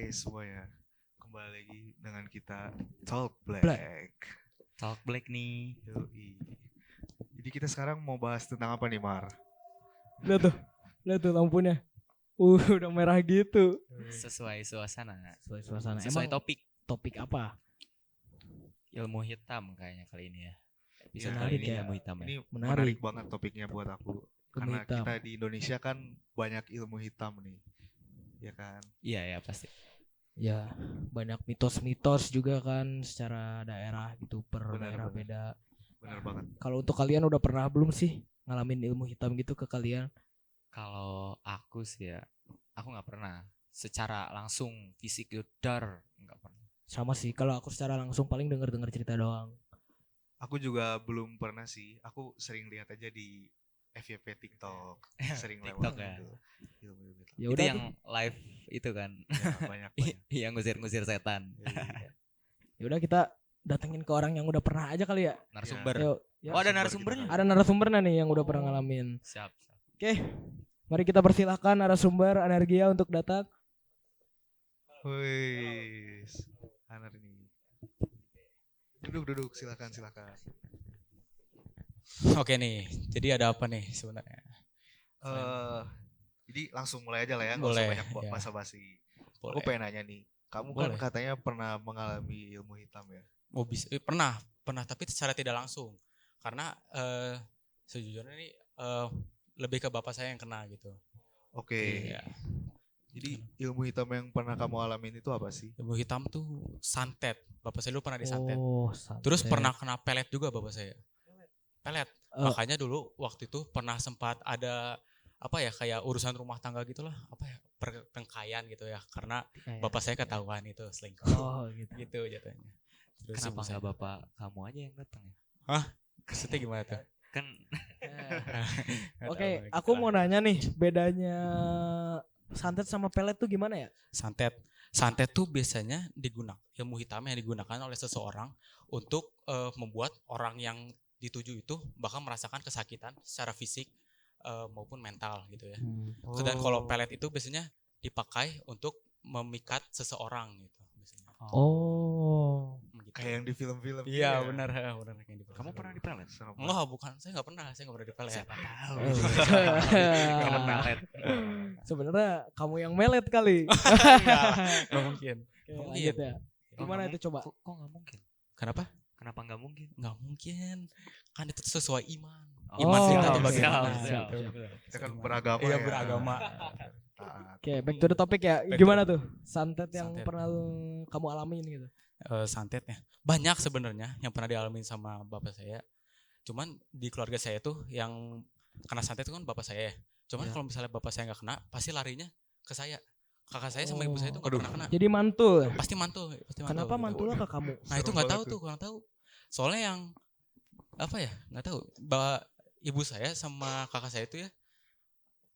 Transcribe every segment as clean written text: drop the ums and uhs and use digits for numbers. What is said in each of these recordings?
semuanya, kembali lagi dengan kita Talk Black. Black. Talk Black nih. Yoi. Jadi kita sekarang mau bahas tentang apa nih, Mar? Lihat tuh lampunya. Udah merah gitu. Sesuai suasana. Sesuai suasana. Sesuai Emang topik apa? ilmu hitam kayaknya kali ini ya. Episode Iya, kali menarik ini ya. ilmu hitam ya. Ini Menarik. menarik banget topiknya buat aku. Karena hitam. kita di Indonesia kan banyak ilmu hitam nih. Ya kan? Iya ya pasti. Ya, banyak mitos-mitos juga kan secara daerah gitu, per Benar, daerah benar. beda. Bener banget. Kalau untuk kalian udah pernah belum sih ngalamin ilmu hitam gitu ke kalian? Kalau aku sih ya, aku nggak pernah secara langsung fisik dar nggak pernah. Sama sih, kalau aku secara langsung paling denger cerita doang. Aku juga belum pernah sih. Aku sering lihat aja di FYP TikTok. Sering TikTok lewat ya. gitu. Ilmu-ilmu hitam. Ya Itu udah yang tuh. live itu kan, Ya, banyak. yang ngusir-ngusir setan. Iya. Ya udah kita datengin ke orang yang udah pernah aja kali ya. Narasumber. Yuk. Ya. Oh ada Narasumber narasumbernya. kita. Ada narasumbernya nih yang udah pernah ngalamin. Siap. Oke. Mari kita persilahkan narasumber Energia untuk datang. Wih, Anar ini. Duduk, silakan. Oke nih, jadi ada apa nih sebenarnya? Jadi langsung mulai aja lah ya, nggak usah Boleh, banyak ya. basa-basi. Aku Boleh. pengen nanya nih, kamu kan Boleh. katanya pernah mengalami ilmu hitam ya? Oh bisa, pernah tapi secara tidak langsung. Karena sejujurnya nih lebih ke bapak saya yang kena gitu. Oke. Iya. Jadi ilmu hitam yang pernah kamu alamin itu apa sih? Ilmu hitam tuh santet. Bapak saya dulu pernah disantet. Oh, santet. Terus pernah kena pelet juga bapak saya. Pelet. Eh. Makanya dulu waktu itu pernah sempat ada apa ya kayak urusan rumah tangga gitulah, apa ya pertengkayan gitu ya. Karena bapak saya ketahuan itu selingkuh. Oh gitu. Gitu jatuhnya. Terus Kenapa ibu saya- nggak bapak kamu aja yang datang ya? Maksudnya gimana tuh? Kan Nggak Oke, tahu, aku gitu mau lah. nanya nih, bedanya santet sama pelet tuh gimana ya? Santet tuh biasanya ilmu hitam yang digunakan oleh seseorang untuk membuat orang yang dituju itu bakal merasakan kesakitan secara fisik maupun mental gitu ya. Dan kalau pelet itu biasanya dipakai untuk memikat seseorang gitu biasanya. Oh. Gitu. Kayak yang di film-film. Iya benar kayak di kamu pernah dipelet? Serem banget. Enggak, bukan. Saya nggak pernah dipelet. Siapa tahu. Oh. Kamu pelet. Sebenarnya kamu yang melet kali. Nggak mungkin. Oke, Mungkin. lanjut ya. Oh, Gimana nggak itu coba? Kok nggak mungkin? Kenapa? Kenapa nggak mungkin? Nggak mungkin. Kan itu sesuai iman. Oh, Iman kita siap, tuh bagaimana? siap, Gitu. Kita kan beragama Iya, ya. beragama. Taat. Oke, back to the topic ya. Back to Gimana tuh santet yang Santet. pernah kamu alamin gitu? Santetnya banyak sebenarnya yang pernah dialami sama bapak saya. Cuman di keluarga saya tuh yang kena santet itu kan bapak saya ya. Cuman Ya. kalau misalnya bapak saya nggak kena, pasti larinya ke saya. Kakak saya sama ibu saya tuh nggak Aduh. pernah kena. Jadi mantul. Pasti mantul. Kenapa gitu. mantulnya ke kamu? Nah itu Serem nggak banget tahu tuh, kurang tahu. Soalnya yang apa ya, nggak tahu. Ibu saya sama kakak saya itu ya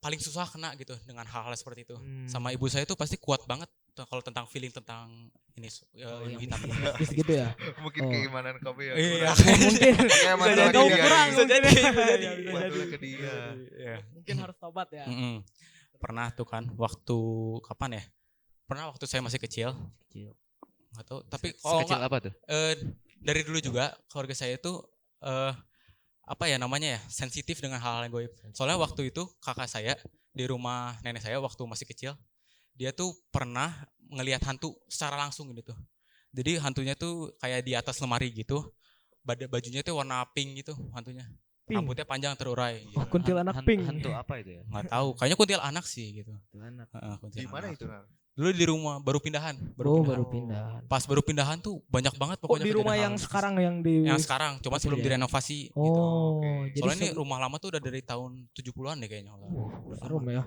paling susah kena gitu dengan hal-hal seperti itu. Sama ibu saya tuh pasti kuat banget kalau tentang feeling tentang ini ilmu yang hitam. mistis gitu ya. Mungkin Oh. keimanan kamu ya. Iya. Mungkin Makanya Bisa mantul jadi, ke dia kurang, nih. bisa jadi, bisa Iya, jadi. bisa Mantulnya jadi. ke dia. Iya. Mungkin harus tobat ya. Mm-mm. Pernah tuh kan waktu kapan ya? Pernah waktu saya masih kecil. Kecil. Nggak tahu. Tapi Sekecil enggak, apa tuh? dari dulu juga keluarga saya itu apa ya namanya ya sensitif dengan hal-hal yang goib. Soalnya waktu itu kakak saya di rumah nenek saya waktu masih kecil, dia tuh pernah ngelihat hantu secara langsung gitu. Jadi hantunya tuh kayak di atas lemari gitu. Bajunya tuh warna pink gitu hantunya. Pink. Rambutnya panjang terurai gitu. Oh, kuntilanak pink. Hantu apa itu ya? Nggak tahu, kayaknya kuntilanak sih gitu. Kuntilanak. Heeh, Di kuntilanak. mana itu, Nar? Dulu di rumah baru pindahan. Baru pindah. Pas baru pindahan tuh banyak banget Oh, pokoknya di rumah kejadian yang hal sekarang yang di yang sekarang, cuma Oke, sebelum ya. direnovasi gitu. Oh, Oke. jadi Soalnya ini rumah lama tuh udah dari tahun 70-an deh kayaknya. serem ya.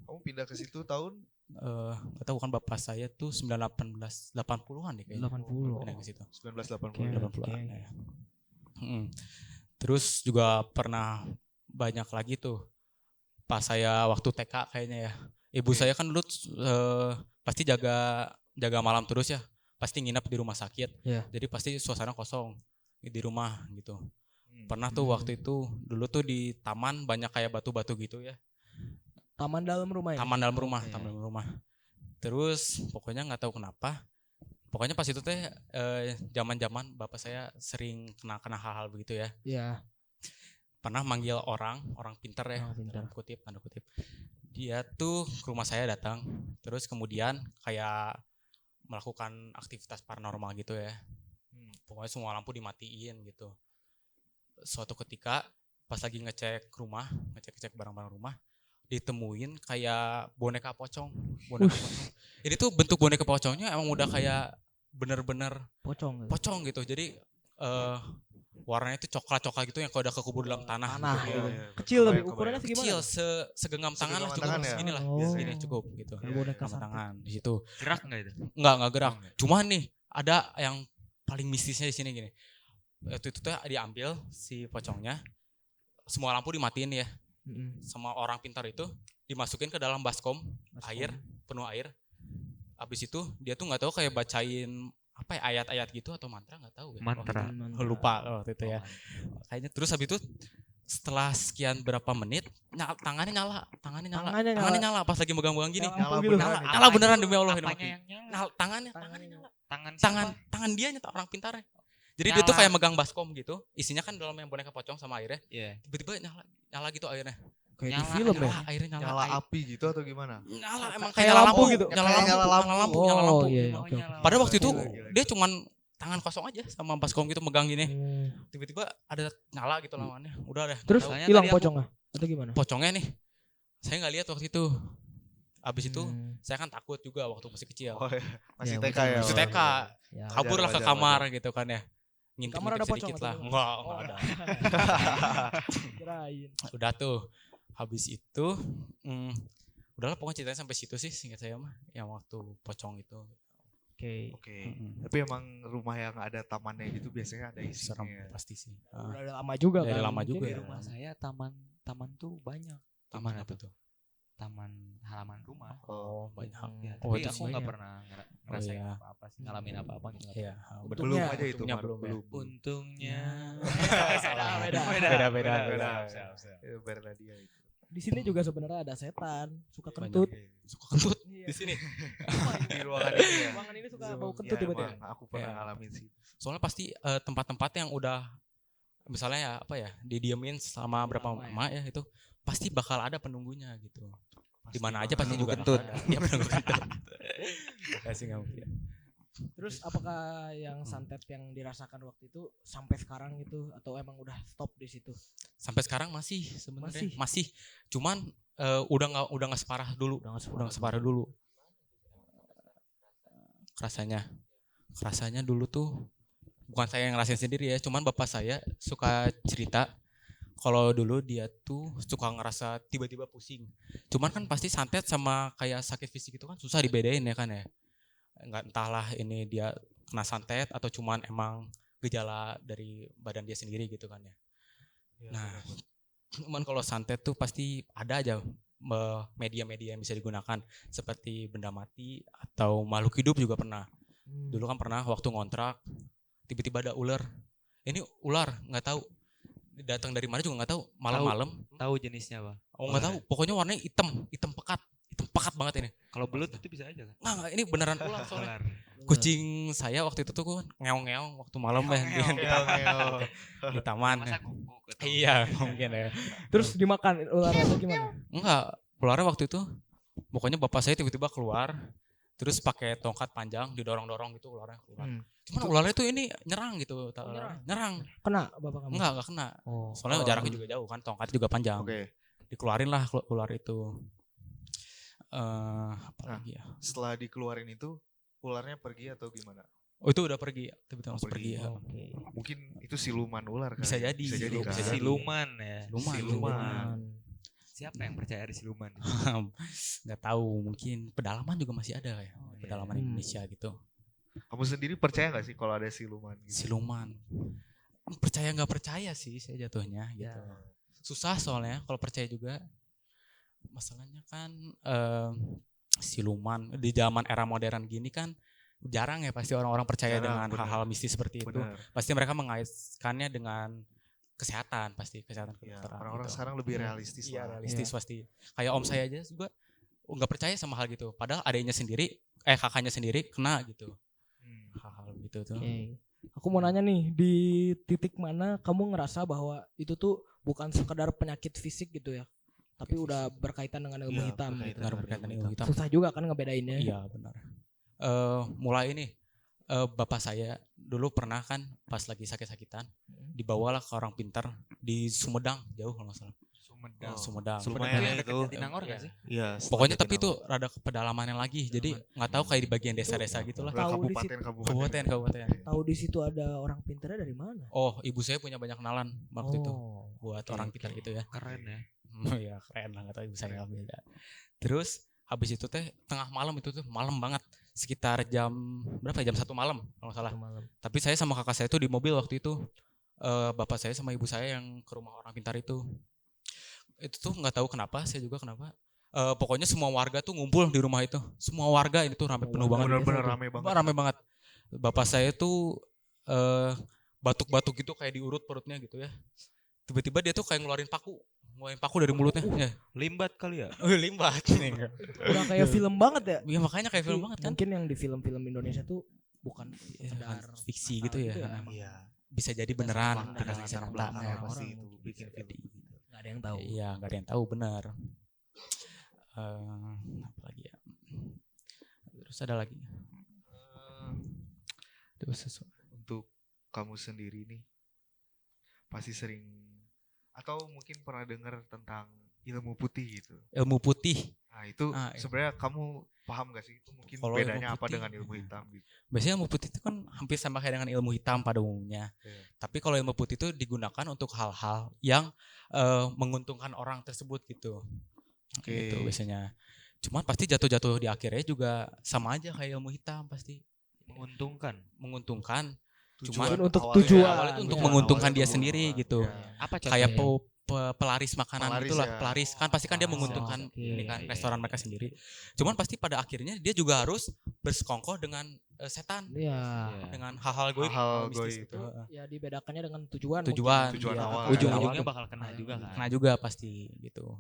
Kamu pindah ke situ tahun Nggak tahu kan bapak saya tuh 80-an deh kayaknya. 80. Pindah ke situ. 1980. Oke. 80-an. Ya. Terus juga pernah banyak lagi tuh pas saya waktu TK kayaknya ya. Ibu saya kan dulu pasti jaga malam terus ya. Pasti nginep di rumah sakit. Iya. Jadi pasti suasana kosong di rumah gitu. Hmm. Pernah tuh waktu itu dulu tuh di taman banyak kayak batu-batu gitu ya. Taman dalam rumah ya. Taman dalam rumah, Oke. taman dalam rumah. Terus pokoknya nggak tahu kenapa. Pokoknya pas itu teh zaman-zaman bapak saya sering kena hal-hal begitu ya. Iya. Pernah manggil orang pintar ya, Orang pintar. tanda kutip. Dia tuh ke rumah saya datang, terus kemudian kayak melakukan aktivitas paranormal gitu ya. Pokoknya semua lampu dimatiin gitu. Suatu ketika pas lagi ngecek barang-barang rumah, ditemuin kayak boneka pocong. Ini tuh bentuk boneka pocongnya emang udah kayak bener-bener Pocong gitu. pocong gitu. Jadi warnanya itu coklat-coklat gitu yang kalau udah kekubur dalam tanah. Tanah gitu. gitu. Iya, Kecil tapi kebayang, ukurannya kebayang. segimana? Kecil segenggam tangan lah, Segenggam cukup tangan ya? segini lah, Oh. segini cukup gitu. Kayak boneka Sama sate. tangan di situ. Gerak nggak itu? Enggak gerak. Oh, enggak. Cuman nih ada yang paling mistisnya di sini gini. Waktu itu tuh diambil si pocongnya, semua lampu dimatiin ya, Mm-mm. sama orang pintar itu dimasukin ke dalam baskom, Baskom. air, penuh air. Habis itu dia tuh nggak tahu kayak bacain apa ya, ayat-ayat gitu atau mantra, nggak tahu ya. Mantra. Lupa waktu itu ya. Kayaknya terus habis itu setelah sekian berapa menit tangannya nyala Tangannya nyala pas lagi megang-megang gini. Nyala gitu. beneran. Nyala beneran demi Allah ini Apanya mati. yang nyala? Tangannya nyala. Tangan Tangan dia nyata orang pintarnya. Jadi dia tuh Nyala. kayak megang baskom gitu, isinya kan dalamnya boneka pocong sama airnya. Iya. Tiba-tiba nyala gitu airnya. Kayak di Nyala, film ya. Nyala, airnya nyala. Nyala api gitu atau gimana? Nyala emang Kayak kayak lampu lampu gitu. Nyala Kayak lampu, nyala nyala lampu. lampu, nyala lampu. Oh iya, Oh, oke. nyala. Padahal waktu itu Gila. dia cuman tangan kosong aja sama baskom gitu megang gini. Hmm. Tiba-tiba ada nyala gitu lawannya. Udah deh. Terus Soalnya hilang tadi aku- pocongnya atau gimana? Pocongnya nih, saya nggak lihat waktu itu. Abis itu Hmm. saya kan takut juga waktu masih kecil. Oh ya, masih Ya, TK ya. Masih Bang? TK. Ya. Kabur lah ke Wajar, kamar gitu kan ya. Kamar ada Ngintip-ngintip pocong sedikit atau lah. gimana? Enggak ada. Kirain. Udah tuh. Habis itu udahlah pokoknya ceritanya sampai situ sih singkat saya mah yang waktu pocong itu. Oke. Oke. Mm-mm. Tapi emang rumah yang ada tamannya gitu biasanya ada Serem isinya. pasti sih. Udah lama juga Dari kan. lama mungkin juga Di ya. rumah saya taman tuh banyak. Taman Gimana apa tuh? Taman halaman rumah. Oh, banyak. Ya, Oh, tapi itu aku banyak. nggak pernah ngerasain iya. apa-apa sih, ngalamin apa-apa gitu. Iya, Belum aja itu, untungnya Mar, belum ya. Untungnya. Salah. Beda. Beda. Itu Bernadia itu. Di sini juga sebenarnya ada setan, suka Banyak. kentut. Suka kentut Iya. di sini. Di ruangan ini ya. Ruangan ini suka Zoom. bau Ya, kentut tiba-tiba. emang aku pernah Iya. ngalamin sih. Soalnya pasti tempat-tempat yang udah misalnya ya apa ya didiemin selama berapa Lama ya. lama ya itu pasti bakal ada penunggunya gitu. Di mana aja banget. pasti Penunggu juga kentut. bakal ada. Iya penunggu kentut. Pasti nggak mungkin. Terus apakah yang santet yang dirasakan waktu itu sampai sekarang gitu atau emang udah stop di situ? Sampai sekarang masih sebenarnya Masih? masih. Cuman udah nggak separah dulu. Udah nggak Udah nggak separah dulu. Rasanya dulu tuh bukan saya yang ngerasain sendiri ya, cuman bapak saya suka cerita kalau dulu dia tuh suka ngerasa tiba-tiba pusing. Cuman kan pasti santet sama kayak sakit fisik itu kan susah dibedain ya kan ya. Enggak entahlah ini dia kena santet atau cuman emang gejala dari badan dia sendiri gitu kan ya. Iya, Nah, benar. cuman kalau santet tuh pasti ada aja media-media yang bisa digunakan seperti benda mati atau makhluk hidup juga pernah. Dulu kan pernah waktu ngontrak tiba-tiba ada ular. Ini ular nggak tahu datang dari mana juga nggak tahu. Malam-malam Tahu jenisnya, Bang? nggak tahu. Pokoknya warnanya hitam pekat banget ini. Kalau belut itu bisa aja kan? Nggak, ini beneran ular soalnya. Ular. Kucing saya waktu itu tuh ngeong-ngeong waktu malam ya di taman. Iya, ya. Masa kuku ketemu? Iya mungkin ya. Terus dimakan ular atau gimana? Enggak, ularnya waktu itu pokoknya bapak saya tiba-tiba keluar terus pakai tongkat panjang didorong-dorong gitu ularnya keluar. Cuman ularnya tuh ini nyerang gitu, nyerang. Kena bapak kamu? Enggak kena. Oh. Soalnya jaraknya juga jauh kan, tongkat juga panjang. Oke. Dikeluarin lah ular itu. Apa lagi ya? Setelah dikeluarin itu ularnya pergi atau gimana? Oh itu udah pergi, tiba-tiba langsung Pergi. pergi. Ya. Oke. Mungkin itu siluman ular kan? Bisa jadi. Bisa jadi kan? Bisa jadi. Siluman ya. Siluman. Siapa yang percaya ada siluman? Nggak tahu, mungkin pedalaman juga masih ada ya. Oh, iya. Pedalaman Indonesia gitu. Kamu sendiri percaya nggak sih kalau ada siluman? Gitu? Siluman. Percaya nggak percaya sih saya jatuhnya gitu. Ya. Susah soalnya kalau percaya juga. Masalahnya kan siluman di zaman era modern gini kan jarang ya pasti orang-orang percaya Jarang, dengan benar. hal-hal mistis seperti itu. Benar. Pasti mereka mengaitkannya dengan kesehatan pasti kesehatan Ya, kedokteran orang-orang gitu. sekarang lebih Iya. realistis Iya lah. realistis pasti. Kayak om saya aja juga nggak percaya sama hal gitu. Padahal kakaknya sendiri kena gitu. Hal-hal gitu tuh. Oke. Aku mau nanya nih, di titik mana kamu ngerasa bahwa itu tuh bukan sekedar penyakit fisik gitu ya, tapi udah berkaitan dengan ilmu Iya, hitam gitu. Benar berkaitan ilmu hitam. Susah juga kan ngebedainnya. Iya benar. Mulai ini bapak saya dulu pernah kan pas lagi sakit-sakitan dibawalah ke orang pintar di Sumedang, jauh kalau nggak salah. Sumedang. Lumayan yang itu. deket Jatinangor nggak sih? Iya. Pokoknya tapi itu rada ke pedalamannya lagi. Jadi nggak tahu kayak di bagian desa-desa gitulah. Tahu di Kabupaten. Kabupaten. Tahu di situ ada orang pintarnya dari mana? Oh, ibu saya punya banyak kenalan waktu itu buat Oke, orang oke. pintar gitu ya. Keren ya. Ya keren lah, nggak tahu ibu saya beda. Terus habis itu teh tengah malam itu tuh malam banget, sekitar jam berapa ya, jam 1 malam kalau nggak salah. Tapi saya sama kakak saya tuh di mobil waktu itu. Bapak saya sama ibu saya yang ke rumah orang pintar itu tuh nggak tahu kenapa, saya juga kenapa. Pokoknya semua warga tuh ngumpul di rumah itu. Semua warga ini tuh ramai penuh banget. Bener-bener rame banget. Rame banget. Bapak saya tuh batuk-batuk gitu kayak diurut perutnya gitu ya. Tiba-tiba dia tuh kayak ngeluarin paku dari mulutnya. Ya. Limbat kali ya? Limbat. Udah kayak film banget ya. Ya makanya kayak film banget kan. Mungkin yang di film-film Indonesia tuh bukan sekedar Fiksi gitu ya. emang Iya. Bisa jadi beneran. Fakta, Dengan latar belakang orang apa sih gitu. itu bikin film begitu. nggak ada yang tahu. Iya, nggak ada yang tahu benar. Apa lagi ya? Terus ada lagi. Terus Untuk kamu sendiri nih pasti sering atau mungkin pernah dengar tentang ilmu putih gitu. ilmu putih. Nah itu Iya. sebenarnya kamu paham gak sih itu mungkin Kalau ilmu bedanya apa putih, dengan ilmu hitam gitu? Biasanya ilmu putih itu kan hampir sama kayak dengan ilmu hitam pada umumnya. Iya. Tapi kalau ilmu putih itu digunakan untuk hal-hal yang menguntungkan orang tersebut gitu. Oke. Gitu biasanya. Cuman pasti jatuh-jatuh di akhirnya juga sama aja kayak ilmu hitam pasti. Menguntungkan. Cuman Mungkin untuk awalnya- tujuan. awalnya itu untuk Ya, menguntungkan awalnya dia sendiri gitu. Ya. Apa Kayak contohnya? pelaris makanan Pelaris itulah, ya. pelaris kan pasti kan dia Oh, menguntungkan oke. ini kan Iya, restoran iya, mereka iya. sendiri. Cuman pasti pada akhirnya dia juga harus bersekongkol dengan setan, Iya. dengan hal-hal goib, Hal-hal mistis goib. itu. Ya dibedakannya dengan tujuan. Tujuan, Tujuan iya. awal. Ujung-ujungnya awal. bakal kena juga kan. Kena juga pasti gitu.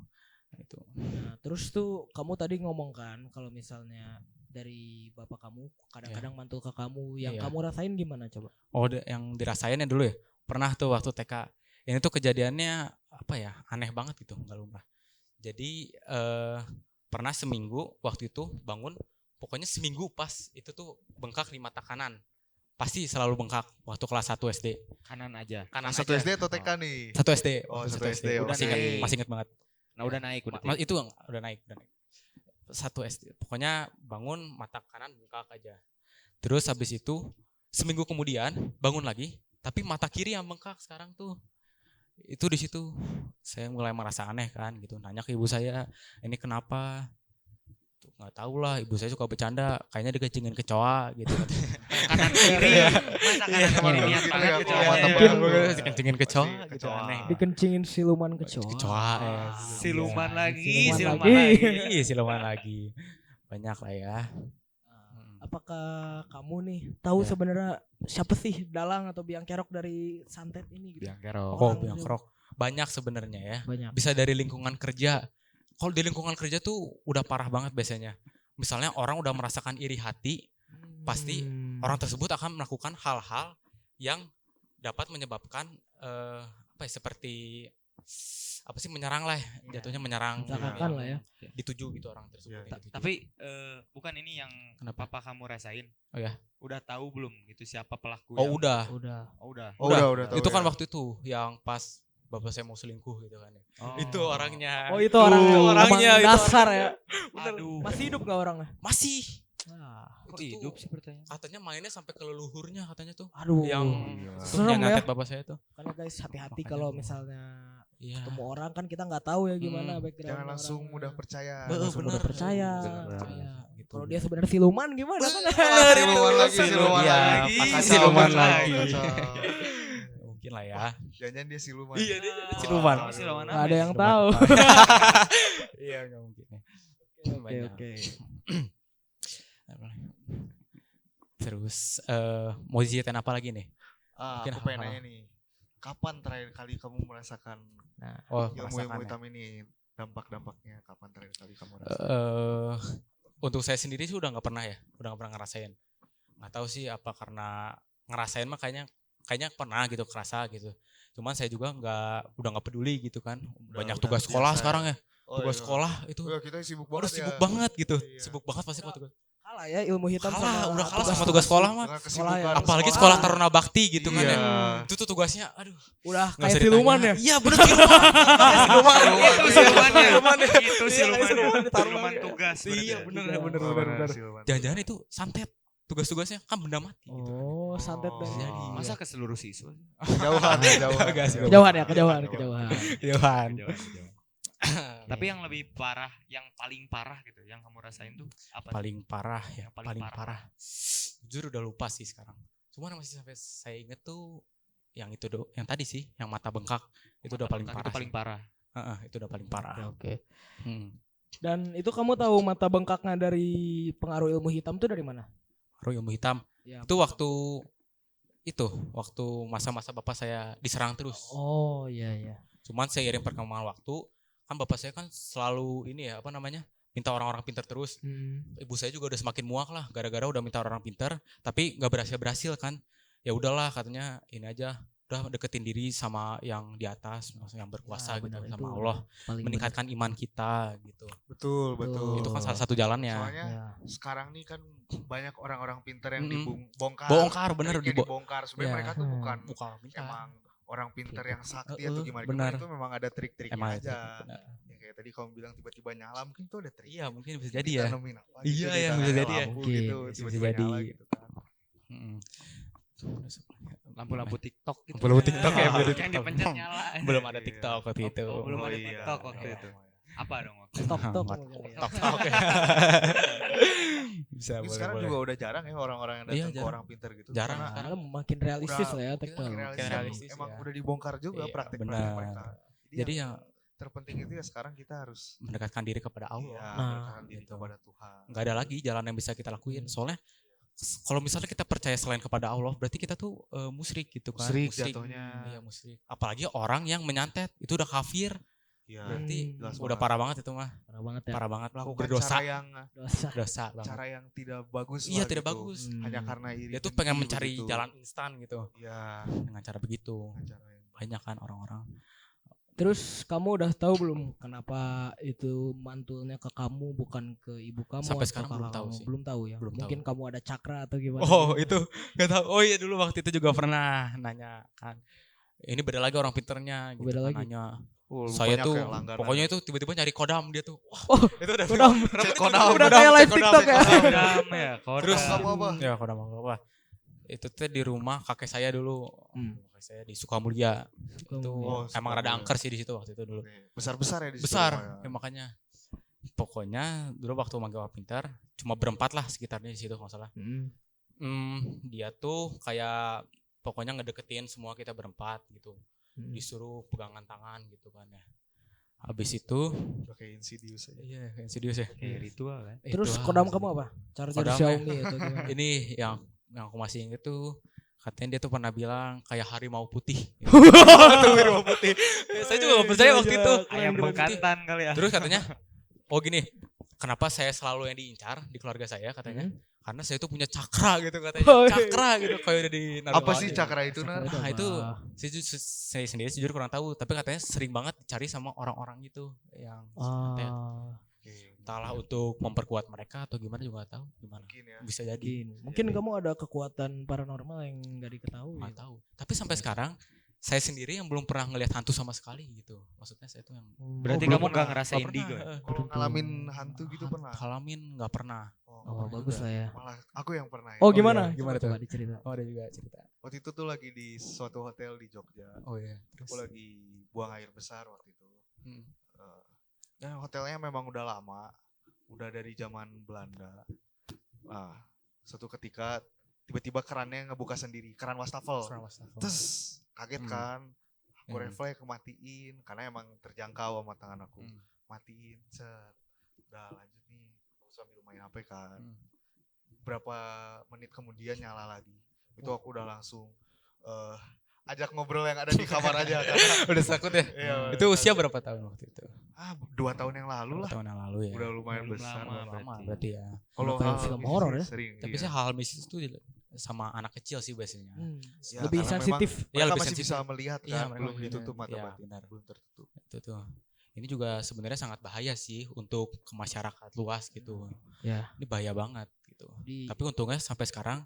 Itu. Nah, terus tuh kamu tadi ngomong kan kalau misalnya dari bapak kamu kadang-kadang mantul ke kamu, yang Iya. kamu rasain gimana coba? Oh, yang dirasainnya dulu ya. Pernah tuh waktu TK. Ini tuh kejadiannya apa ya? Aneh banget gitu, nggak lumrah. Jadi pernah seminggu waktu itu bangun, pokoknya seminggu pas itu tuh bengkak di mata kanan. Pasti selalu bengkak waktu kelas 1 SD. Kanan aja. Kanan Satu aja. SD atau TK nih? 1 SD. Oh, waktu 1 SD. Udah naik. Masih inget banget. Nah udah naik udah. Itu udah naik. 1 SD. Pokoknya bangun mata kanan bengkak aja. Terus habis itu seminggu kemudian bangun lagi, tapi mata kiri yang bengkak sekarang tuh. Itu di situ saya mulai merasa aneh kan gitu. Nanya ke ibu saya, "Ini kenapa?" Tuh nggak tahu lah, ibu saya suka bercanda, kayaknya dikencingin kecoa gitu. Kanan kiri. Masa kanan Cuman kiri gitu niat ya, banget kalau kecoa. mata Mungkin baru. dikencingin kecoa Pasti gitu kecoa. aneh. Dikencingin siluman kecoa. Kecoa Siluman Iya. lagi, Siluman siluman lagi. lagi. Iya, siluman lagi. Banyak lah ya. Apakah kamu nih tahu Ya. sebenarnya siapa sih dalang atau biang kerok dari santet ini gitu? Biang kerok. Oh, Orang biang tuh. kerok. Banyak sebenarnya ya. Banyak. Bisa dari lingkungan kerja. Kalau di lingkungan kerja tuh udah parah banget biasanya. Misalnya orang udah merasakan iri hati, pasti orang tersebut akan melakukan hal-hal yang dapat menyebabkan apa ya, seperti apa sih, menyerang lah ya. Jatuhnya menyerang, Mencelakakan lah ya. dituju gitu orang tersebut. Iya. dituju. Tapi bukan ini yang Kenapa? papa kamu rasain. Oh ya. Udah tahu belum gitu siapa pelaku? Oh yang- udah. Udah. Oh udah. Oh, udah tahu Itu kan ya. waktu itu yang pas bapak saya mau selingkuh gitu kan ya. Oh. Itu orangnya. Oh itu orangnya. orangnya, Emang itu dasar ya. Bener. Aduh. Masih hidup gak orangnya? Masih. Nah, Kok Itu hidup tuh sih pertanyaan? katanya mainnya sampai ke leluhurnya katanya tuh. aduh. Yang Iya. itu Serem yang ya. ngatet bapak saya tuh. Makanya guys hati-hati Makanya kalau gua- misalnya Iya. ketemu orang kan kita nggak tahu ya gimana background. Jangan langsung orangnya. mudah percaya. Langsung bener. mudah percaya. Jangan percaya gitu. Kalau dia sebenarnya siluman gimana kan? Siluman lagi, siluman Iya, lagi. kacau, Siluman kacau, lagi. kacau. Kacau. Mungkin lah ya. Jangan dia siluman. Iya, dia Oh, siluman. siluman Nggak apa ada ya? yang tahu. Iya, nggak mungkin. Oke Banyak. oke. Terus mau diceritain apa lagi nih? Mungkin Aku pengen hal-hal. nanya nih. Kapan terakhir kali kamu merasakan Nah, Oh, ilmu-ilmu merasakan ya. hitam ini? dampak-dampaknya kapan terakhir kali kamu rasain? Untuk saya sendiri sih udah nggak pernah ngerasain. Nggak tahu sih apa karena ngerasain mah kayaknya pernah gitu kerasa gitu. Cuman saya juga udah nggak peduli gitu kan. Banyak Udah tugas sekolah biasa sekarang ya. ya. Oh, Tugas iya. sekolah itu Oh, kita sibuk udah banget sibuk ya. banget gitu. Iya. Sibuk banget pasti kalau tugas. Kalah ya ilmu hitam Udah kalah sama tugas- tugas sekolah mah. Dengan Sekolah ya. kesibukan Apalagi sekolah. sekolah Taruna Bakti gitu kan Iya. ya. Itu tuh tugasnya aduh. Udah Nggak kayak usah siluman ditanya. ya. Iya bener siluman. Itu silumannya. Itu Iya, silumannya. siluman ditaruh Siluman lagi. tugas. Iya berarti. bener Iya. bener Oh, bener. benar, Silvan. Jangan-jangan itu santet. Tugas-tugasnya kan benda mati gitu. Oh, santet Oh. dari Jadi. Masa ke seluruh siswa? Kejauhan, kejauhan. Agak sih. kejauhan ya, kejauhan. Johan. Tapi yang lebih parah, yang paling parah gitu, yang kamu rasain tuh apa? Paling parah ya, Yang paling paling parah. parah. Jujur udah lupa sih sekarang. Cuman masih sampai saya inget tuh yang itu yang tadi sih, yang mata bengkak itu udah paling parah. Itu paling sih. parah. Heeh, itu udah paling parah. Oke. Hmm. Dan itu kamu tahu mata bengkaknya dari pengaruh ilmu hitam tuh dari mana? Baru ilmu hitam. Ya. Itu waktu masa-masa bapak saya diserang terus. Oh, iya. Cuman seiring perkembangan waktu, kan bapak saya kan selalu ini ya, apa namanya? Minta orang-orang pintar terus. Ibu saya juga udah semakin muak lah gara-gara udah minta orang pintar tapi nggak berhasil kan. Ya udahlah katanya ini aja udah deketin diri sama yang di atas, maksudnya yang berkuasa Nah, gitu benar, sama itu Allah, paling meningkatkan iman kita gitu. Betul, betul. Itu kan salah satu jalannya. Soalnya Ya. sekarang nih kan banyak orang-orang pintar yang Mm-mm. dibongkar. Bongkar bener Triknya dibongkar. Sebenarnya Ya. mereka tuh bukan pintar. emang orang pintar yang sakti Heeh, atau gimana. benar. Itu memang ada trik-triknya Emang aja. benar. Ya, kayak tadi kamu bilang tiba-tiba nyala mungkin tuh ada trik. Iya mungkin bisa jadi ya. Ditanemin apa Iya, gitu, iya, di bisa tangannya jadi ya. lampu Mungkin, gitu, bisa tiba-tiba jadi. nyala gitu kan. Mm-mm. Lampu-lampu TikTok gitu. Lampu-lampu TikTok ya, belum Yang dipencet nyala. Belum ada Iya. TikTok waktu itu. Oh, belum ada iya. TikTok waktu itu. Apa dong waktu itu? Tok-tok. TikTok. Bisa Mungkin boleh sekarang boleh. juga udah jarang ya orang-orang yang Iya, datang ke jarang. orang pintar gitu. Jarang Karena Karena makin realistis lah ya udah teknologi. makin Makin realistis emang ya. udah dibongkar juga Iya, praktek-praktek benar. mereka. Jadi yang ya terpenting itu ya sekarang kita harus mendekatkan diri kepada Allah. iya, Nah, mendekatkan diri gitu. kepada Tuhan. Nggak ada lagi jalan yang bisa kita lakuin. Soalnya kalau misalnya kita percaya selain kepada Allah, berarti kita tuh musyrik gitu kan. Musyrik jatuhnya. Iya musyrik. Apalagi orang yang menyantet itu udah kafir. Iya. Berarti jelas udah banget. parah banget itu mah. Parah banget ya. Parah banget. Melakukan Berdosa. Dosa. Dosa banget. cara yang tidak bagus Iya lah tidak gitu. bagus. Hanya karena iri Dia tuh dengki pengen mencari begitu. jalan instan gitu. Iya, Dengan cara begitu. dengan cara yang Banyak kan orang-orang. Terus kamu udah tahu belum kenapa itu mantulnya ke kamu bukan ke ibu kamu? Sampai atau sekarang belum kakak tahu kamu? sih. Belum tahu ya. Belum Mungkin kamu ada cakra atau gimana? Oh gitu. itu nggak tahu. Oh iya dulu waktu itu juga pernah nanya kan. Ini beda lagi orang pinternya gitu Beda kan, lagi. nanya. Oh, Saya banyak tuh yang langganan. pokoknya itu tiba-tiba nyari kodam dia tuh. Wah, Oh, itu udah kodam. Udah kayak live TikTok ya. Kodam ya, Terus kodam. kamu apa? Ya kodam apa? Itu tuh di rumah kakek saya dulu. Kakek saya di Sukamulya. Itu Oh, emang rada Sukamulya. angker sih di situ waktu itu dulu. Besar-besar ya di situ Besar rumahnya. ya makanya. Pokoknya dulu waktu manggil orang pintar cuma berempat lah sekitarnya di situ kalau nggak salah. Dia tuh kayak pokoknya ngedeketin semua kita berempat gitu. Disuruh pegangan tangan gitu kan ya. Habis itu Udah kayak Insidious aja. iya Insidious ya. Kayak ritual kan. Terus Itu, kodam kamu apa? Charger Kodamnya. Xiaomi atau gimana? Ini yang aku masih inget tuh katanya dia tuh pernah bilang kayak harimau putih. Tuh harimau putih. Saya juga gak percaya waktu itu. Ayam Harimau putih. bekantan kali ya. Terus katanya, oh gini, kenapa saya selalu yang diincar di keluarga saya katanya? Karena saya tuh punya cakra gitu katanya. Oh, iya. Cakra gitu kayak udah di Naruto Apa sih aja. cakra itu, Nar? Nah itu saya sendiri sejujur kurang tahu, tapi katanya sering banget dicari sama orang-orang gitu yang katanya, Oke, entahlah untuk memperkuat mereka atau gimana juga gak tahu gimana. mungkin ya. Bisa jadi. Mungkin kamu ada kekuatan paranormal yang gak diketahui. Nggak tahu. Tapi sampai sekarang saya sendiri yang belum pernah ngelihat hantu sama sekali gitu. Maksudnya saya tuh yang Berarti belum kamu pernah. gak ngerasain Nggak indigo pernah, ya? Kalau ngalamin hantu gitu pernah? Ngalamin nggak pernah. Oh, bagus lah ya. Malah aku yang pernah ya. Oh, gimana? iya. Gimana Coba tuh? dicerita. Oh ada juga cerita. Waktu itu tuh lagi di suatu hotel di Jogja. Oh iya. Aku lagi buang air besar waktu itu. Hmm. Dan hotelnya memang udah lama. Udah dari zaman Belanda. Nah, suatu ketika tiba-tiba kerannya ngebuka sendiri. Keran wastafel. Terus kaget Hmm. kan. Aku Hmm. refleks matiin. Karena emang terjangkau sama tangan aku. Hmm. Matiin. Set. Udah lanjut nih. Aku sambil main HP kan. Hmm. Berapa menit kemudian nyala lagi. Itu aku udah langsung ajak ngobrol yang ada di kamar aja karena Udah takut ya. iya, Itu usia takut. berapa tahun waktu itu? 2 tahun yang lalu lah. Tahun yang lalu ya. Udah lumayan Belum besar. lama. Lama berarti. berarti ya. Kalau Kayak hal film mistis horor sih ya. sering. Tapi iya. sih hal mistis itu sama anak kecil sih biasanya. Ya, Lebih karena sensitif. memang Iya, mereka lebih masih sensitif. bisa melihat Iya, kan, mereka belum lebih ditutup benar. mata Iya, batin, benar. belum tertutup. Itu tuh. Ini juga sebenarnya sangat bahaya sih untuk ke masyarakat luas gitu. Ya. Ini bahaya banget gitu. Di Tapi untungnya sampai sekarang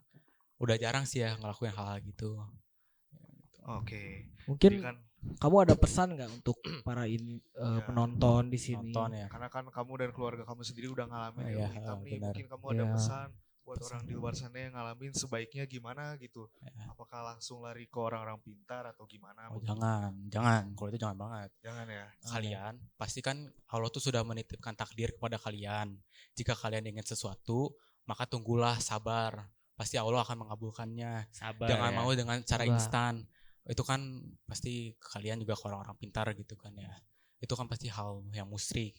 udah jarang sih ya ngelakuin hal-hal gitu. Oke. mungkin Jadi kan kamu ada pesan nggak untuk para Ya. penonton di sini? Nonton ya. karena kan kamu dan keluarga kamu sendiri udah ngalamin Iya, ilmu hitam nih, benar. mungkin kamu ada Iya. pesan buat Pesan. orang di luar sana yang ngalamin sebaiknya gimana gitu. Ya. Apakah langsung lari ke orang-orang pintar atau gimana? Oh, jangan. Kalau itu jangan banget. Jangan ya. Kalian pasti kan Allah tuh sudah menitipkan takdir kepada kalian. Jika kalian ingin sesuatu, maka tunggulah, sabar. Pasti Allah akan mengabulkannya. Sabar Jangan ya. mau dengan cara Sabar. instan. Itu kan pasti kalian juga ke orang-orang pintar gitu kan ya. Itu kan pasti hal yang musyrik.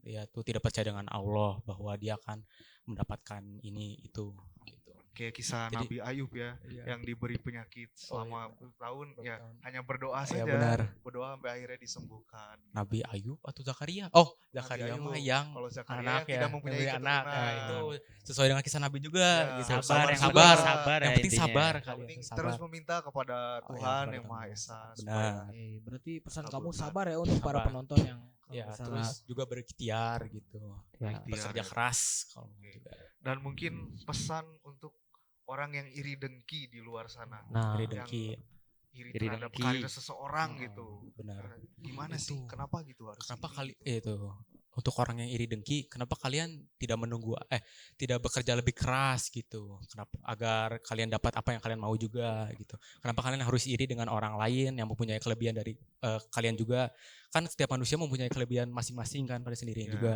Ya tuh tidak percaya dengan Allah bahwa dia akan mendapatkan ini itu gitu. Kayak kisah Jadi- Nabi Ayub ya, Iya. yang diberi penyakit Oh, selama iya. bertahun ya Bertahun. hanya berdoa Iya, saja. benar. Berdoa sampai akhirnya disembuhkan. Nabi Ayub atau Zakaria? Oh, Nabi Zakaria Ayub. mah yang Kalau Zakaria anak yang ya, tidak mempunyai mempunyai anak. keturunan. Nah, itu sesuai dengan kisah Nabi juga Ya, gitu. Sabar, Sabar, yang sabar. penting sabar ya Yang penting intinya. sabar Yang kalian. penting Sabar. terus meminta kepada Oh, iya, Tuhan kepada yang Maha Tuhan. Esa. Benar. supaya Oke, berarti pesan Kabulkan. kamu sabar ya untuk para Sabar. penonton yang Ya, misalnya- terus juga berikhtiar gitu. Ya. Ikhtiar Bekerja ya. keras kalau mau Oke. juga. Dan mungkin pesan untuk orang yang iri dengki di luar sana. Nah, Iri yang dengki. Iri Iri terhadap dengki. karir seseorang Oh, gitu. benar. Gimana Itu. sih? Kenapa gitu harus Kenapa iri kali gitu? itu untuk orang yang iri dengki, kenapa kalian tidak menunggu tidak bekerja lebih keras gitu? Kenapa agar kalian dapat apa yang kalian mau juga gitu? Kenapa kalian harus iri dengan orang lain yang mempunyai kelebihan dari kalian juga? Kan setiap manusia mempunyai kelebihan masing-masing kan pada sendirinya Ya. juga.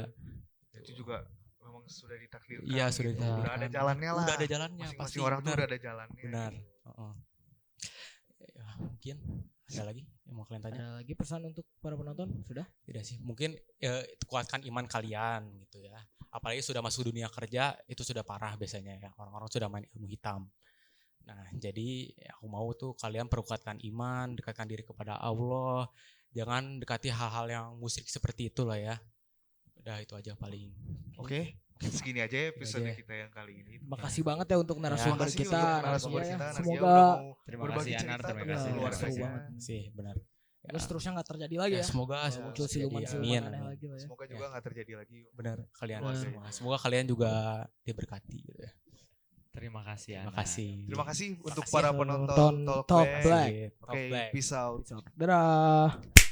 Itu juga memang sudah ditakdirkan. Iya, sudah gitu. Udah ada ditakdirkan. jalannya lah. Udah ada jalannya pasti. Masing-masing orang tuh benar. udah ada jalannya. Benar. gitu. Heeh. Ya, mungkin ada lagi yang mau kalian tanya? ada lagi pesan untuk para penonton? Sudah? Tidak sih, mungkin kuatkan iman kalian gitu ya. Apalagi sudah masuk dunia kerja itu sudah parah biasanya ya. Orang-orang sudah main ilmu hitam. Nah, jadi aku mau tuh kalian perkuatkan iman, dekatkan diri kepada Allah. Jangan dekati hal-hal yang musyrik seperti itulah ya. Udah itu aja paling. Oke, mungkin segini aja episode aja. kita yang kali ini. Makasih banget ya untuk narasumber Makasih kita. untuk narasumber Nadia ya. kita. Nadia Semoga udah mau Terima berbagi kasih, Anar. cerita Terima tentang kasih. keluarganya. Seru banget. Sih, benar. terus terusnya nggak terjadi lagi ya. Semoga Ya, Muncul jadi, siluman-siluman amin. aneh lagi lah ya. Semoga juga nggak terjadi lagi. Benar kalian Benar. semua. Semoga kalian juga diberkati gitu ya. Terima kasih, Terima Anar. kasih. Terima kasih untuk Makasih para ya, penonton penonton Talk Talk Black. Black. Oke, peace out. Dadah.